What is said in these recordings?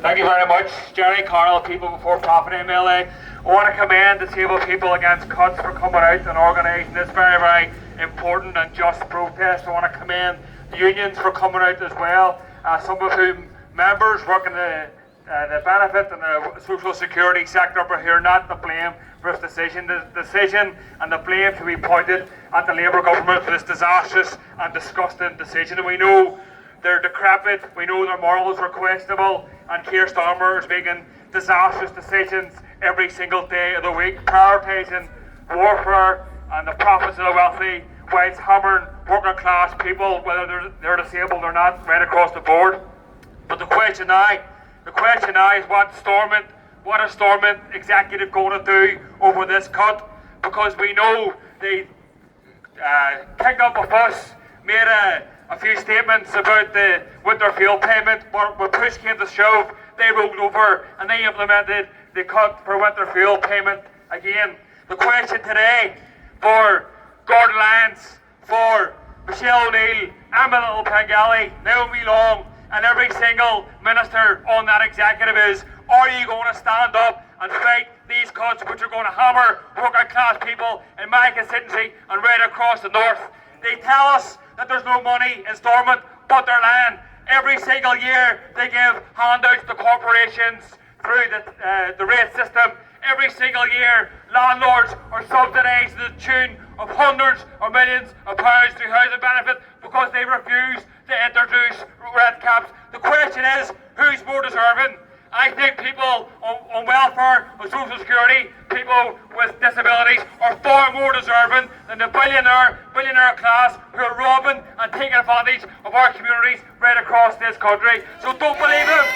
Thank you very much, Gerry Carroll, People Before Profit MLA. I want to commend Disabled People Against Cuts for coming out and organising this very, very important and just protest. I want to commend the unions for coming out as well, some of whom members work in the benefit and the social security sector, but who are not to blame for this decision. The decision and the blame should be pointed at the Labour government for this disastrous and disgusting decision. And we know they're decrepit, we know their morals are questionable, and Keir Starmer is making disastrous decisions every single day of the week, prioritising warfare and the profits of the wealthy whilst hammering working class people, whether they're disabled or not, right across the board. But the question now is what is Stormont executive going to do over this cut? Because we know they kicked up a fuss, made a few statements about the winter fuel payment, but when push came to shove, they rolled over and they implemented the cut for winter fuel payment again. The question today for Gordon Lyons, for Michelle O'Neill, Emma Little-Pengelly, Naomi Long, and every single minister on that executive is, are you going to stand up and fight these cuts which are going to hammer working class people in my constituency and right across the north? They tell us that there's no money in Stormont, but they're lying. Every single year they give handouts to corporations through the rate system. Every single year landlords are subsidised to the tune of hundreds or millions of pounds through housing benefit because they refuse to introduce rent caps. The question is, who's more deserving? I think people on welfare, on social security, people with disabilities are far more deserving than the billionaire class who are robbing and taking advantage of our communities right across this country. So don't believe them.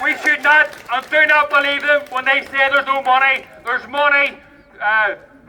We should not and do not believe them when they say there's no money. There's money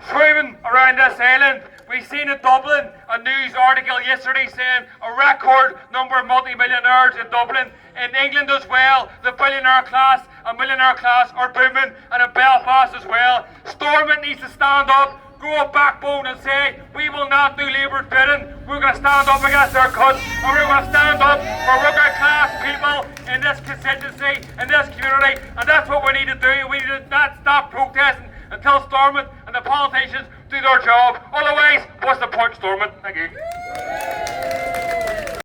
swimming around this island. We've seen in Dublin a news article yesterday saying a record number of multi-millionaires in Dublin. In England as well, the billionaire class and millionaire class are booming, and in Belfast as well. Stormont needs to stand up, grow a backbone and say, we will not do Labour's bidding. We're going to stand up against their cuts, and we're going to stand up for working class people in this constituency, in this community, and that's what we need to do. We need to not stop protesting until Stormont and the politicians do their job. Otherwise, what's the point, Stormont? Thank you.